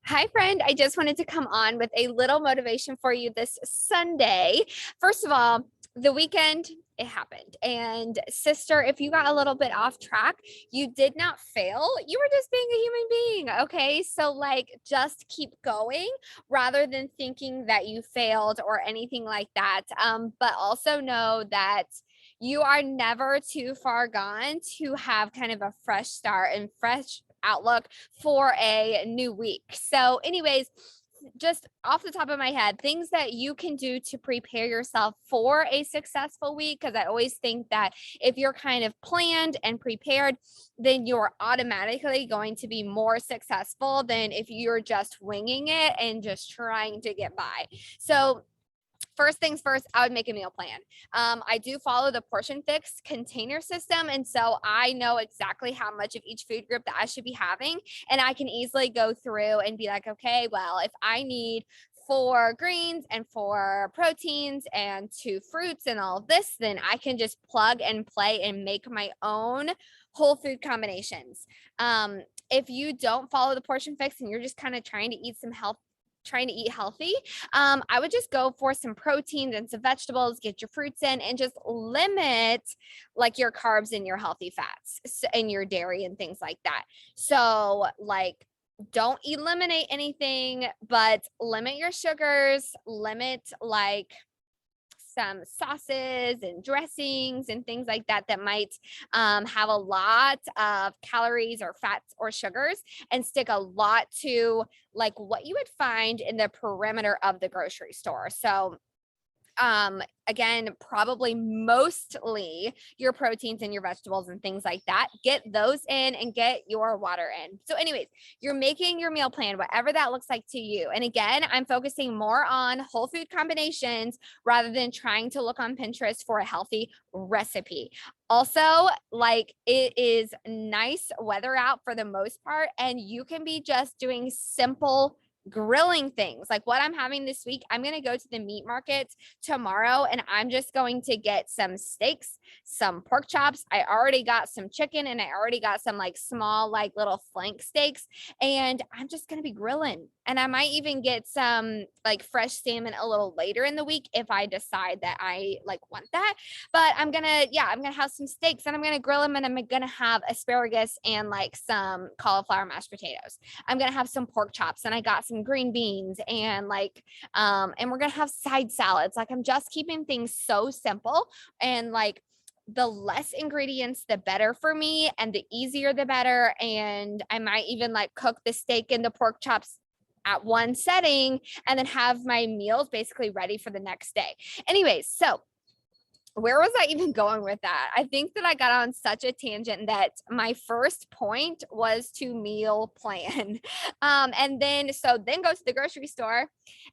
Hi, friend. I just wanted to come on with a little motivation for you this Sunday. First of all, the weekend, it happened. And sister, if you got a little bit off track, you did not fail. You were just being a human being. Okay. So, just keep going rather than thinking that you failed or anything like that. But also know that you are never too far gone to have kind of a fresh start and fresh outlook for a new week. So, anyways, just off the top of my head, things that you can do to prepare yourself for a successful week. Because I always think that if you're kind of planned and prepared, then you're automatically going to be more successful than if you're just winging it and just trying to get by. So, first things first, I would make a meal plan. I do follow the Portion Fix container system. And so I know exactly how much of each food group that I should be having. And I can easily go through and be like, okay, well, if I need 4 greens and 4 proteins and 2 fruits and all of this, then I can just plug and play and make my own whole food combinations. If you don't follow the Portion Fix and you're just kind of trying to eat healthy, I would just go for some proteins and some vegetables, get your fruits in, and just limit like your carbs and your healthy fats and your dairy and things like that. So, don't eliminate anything, but limit your sugars, limit some sauces and dressings and things like that that might have a lot of calories or fats or sugars, and stick a lot to like what you would find in the perimeter of the grocery store. So again, probably mostly your proteins and your vegetables and things like that. Get those in and get your water in. So anyways, you're making your meal plan, whatever that looks like to you. And again, I'm focusing more on whole food combinations rather than trying to look on Pinterest for a healthy recipe. Also, it is nice weather out for the most part, and you can be just doing simple grilling things. Like what I'm having this week, I'm going to go to the meat market tomorrow and I'm just going to get some steaks, some pork chops. I already got some chicken and I already got some small, little flank steaks. And I'm just going to be grilling. And I might even get some fresh salmon a little later in the week if I decide that I want that. But I'm gonna have some steaks and I'm gonna grill them, and I'm gonna have asparagus and some cauliflower mashed potatoes. I'm gonna have some pork chops, and I got some green beans and we're gonna have side salads. I'm just keeping things so simple, and the less ingredients, the better for me, and the easier, the better. And I might even cook the steak and the pork chops at one setting and then have my meals basically ready for the next day. Anyways, so where was I even going with that? I think that I got on such a tangent that my first point was to meal plan. And then go to the grocery store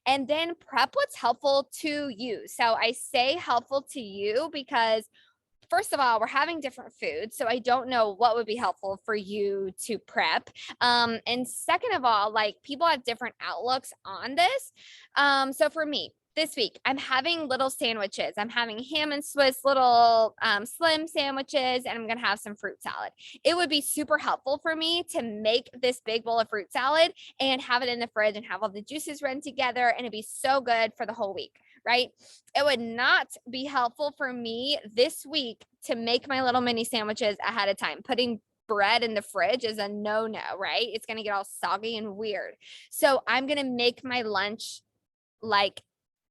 and then prep what's helpful to you. So I say helpful to you because first of all, we're having different foods. So I don't know what would be helpful for you to prep. And second of all, people have different outlooks on this. So for me, this week, I'm having little sandwiches. I'm having ham and Swiss little slim sandwiches, and I'm going to have some fruit salad. It would be super helpful for me to make this big bowl of fruit salad and have it in the fridge and have all the juices run together, and it'd be so good for the whole week, right? It would not be helpful for me this week to make my little mini sandwiches ahead of time. Putting bread in the fridge is a no-no, right? It's going to get all soggy and weird. So I'm going to make my lunch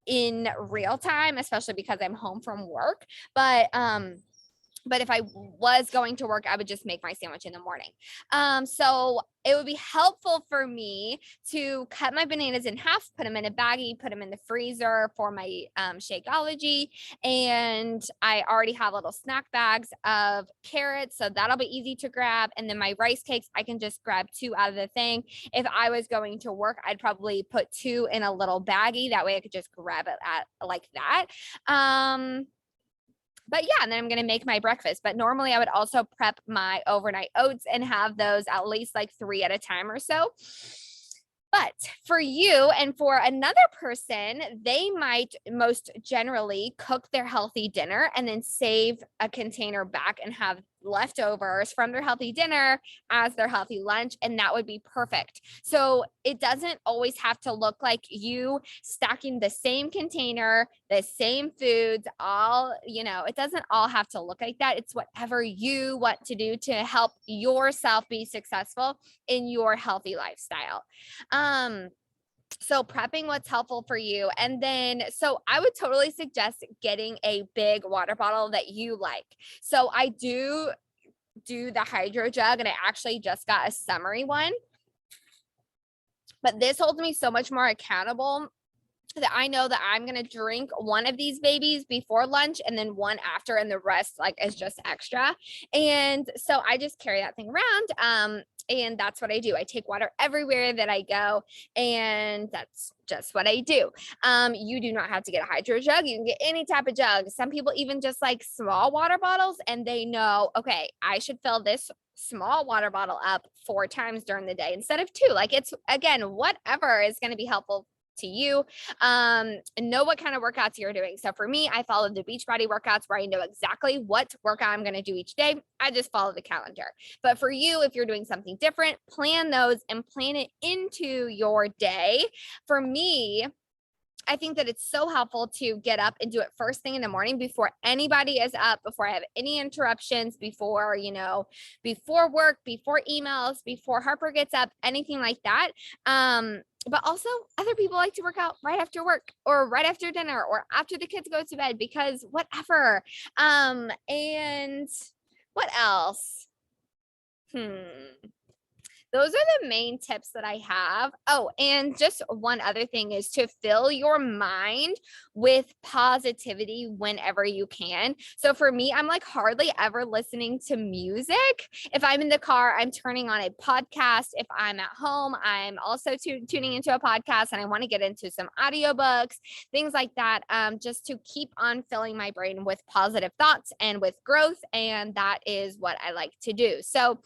in real time, especially because I'm home from work. But if I was going to work, I would just make my sandwich in the morning. So it would be helpful for me to cut my bananas in half, put them in a baggie, put them in the freezer for my Shakeology. And I already have little snack bags of carrots, so that'll be easy to grab. And then my rice cakes, I can just grab 2 out of the thing. If I was going to work, I'd probably put 2 in a little baggie. That way I could just grab it at like that. But yeah, and then I'm going to make my breakfast. But normally I would also prep my overnight oats and have those at least 3 at a time or so. But for you and for another person, they might most generally cook their healthy dinner and then save a container back and have leftovers from their healthy dinner as their healthy lunch, and that would be perfect. So it doesn't always have to look like you stacking the same container, the same foods, all, it doesn't all have to look like that. It's whatever you want to do to help yourself be successful in your healthy lifestyle. So prepping what's helpful for you. And then, so I would totally suggest getting a big water bottle that you like. So I do the Hydro Jug, and I actually just got a summery one, but this holds me so much more accountable that I know that I'm going to drink one of these babies before lunch and then one after, and the rest is just extra. And so I just carry that thing around. And that's what I do. I take water everywhere that I go, and that's just what I do. You do not have to get a Hydro Jug. You can get any type of jug. Some people even just like small water bottles, and they know, okay, I should fill this small water bottle up 4 times during the day instead of 2. Like, it's, again, whatever is going to be helpful to you. Know what kind of workouts you're doing. So for me, I follow the Beachbody workouts where I know exactly what workout I'm going to do each day. I just follow the calendar. But for you, if you're doing something different, plan those and plan it into your day. For me, I think that it's so helpful to get up and do it first thing in the morning before anybody is up, before I have any interruptions, before, before work, before emails, before Harper gets up, anything like that. But also other people like to work out right after work or right after dinner or after the kids go to bed, because whatever. And what else? Those are the main tips that I have. Oh, and just one other thing is to fill your mind with positivity whenever you can. So for me, I'm like hardly ever listening to music. If I'm in the car, I'm turning on a podcast. If I'm at home, I'm also tuning into a podcast, and I want to get into some audiobooks, things like that, just to keep on filling my brain with positive thoughts and with growth. And that is what I like to do. So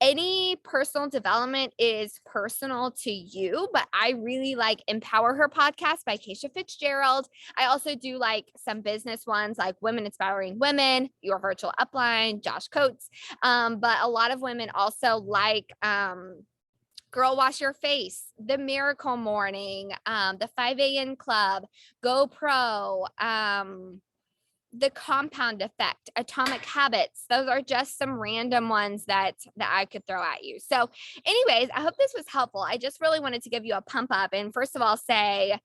any personal development is personal to you, but I really like Empower Her podcast by Keisha Fitzgerald. I also do like some business ones like Women Inspiring Women, Your Virtual Upline, Josh Coates. But a lot of women also like Girl Wash Your Face, The Miracle Morning, the 5 a.m. Club, GoPro, the Compound Effect, Atomic Habits. Those are just some random ones that I could throw at you. So anyways, I hope this was helpful. I just really wanted to give you a pump up and first of all say,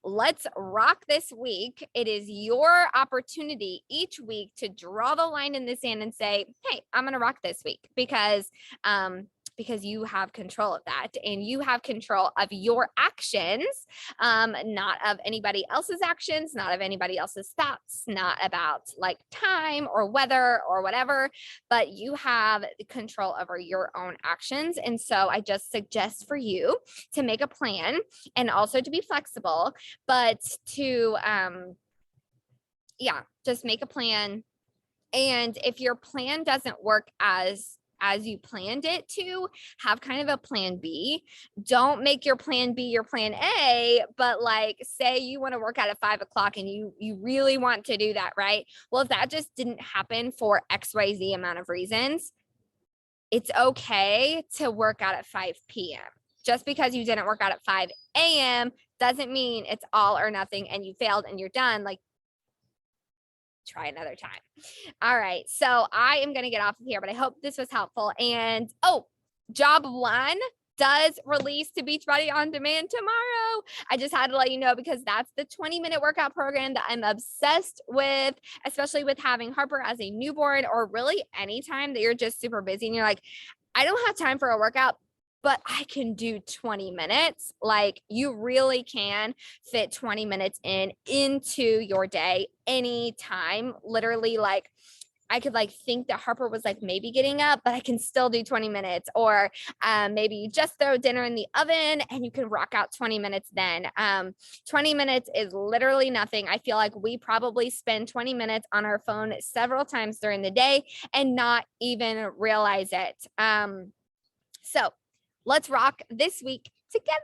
let's rock this week. It is your opportunity each week to draw the line in the sand and say, hey, I'm going to rock this week, because you have control of that, and you have control of your actions, not of anybody else's actions, not of anybody else's thoughts, not about like time or weather or whatever, but you have control over your own actions. And so I just suggest for you to make a plan, and also to be flexible, but to, just make a plan. And if your plan doesn't work as you planned it to, have kind of a plan B. Don't make your plan B your plan A, but like, say you want to work out at 5 o'clock and you really want to do that, right? Well, if that just didn't happen for XYZ amount of reasons, it's okay to work out at 5 p.m. Just because you didn't work out at 5 a.m. doesn't mean it's all or nothing and you failed and you're done. Like, try another time. All right. So I am going to get off of here, but I hope this was helpful. And job 1 does release to Beachbody On Demand tomorrow. I just had to let you know, because that's the 20-minute workout program that I'm obsessed with, especially with having Harper as a newborn, or really anytime that you're just super busy and you're like, I don't have time for a workout, but I can do 20 minutes. Like, you really can fit 20 minutes into your day anytime. Literally, like, I could like think that Harper was like maybe getting up, but I can still do 20 minutes. Or maybe you just throw dinner in the oven and you can rock out 20 minutes then. 20 minutes is literally nothing. I feel like we probably spend 20 minutes on our phone several times during the day and not even realize it. So let's rock this week together.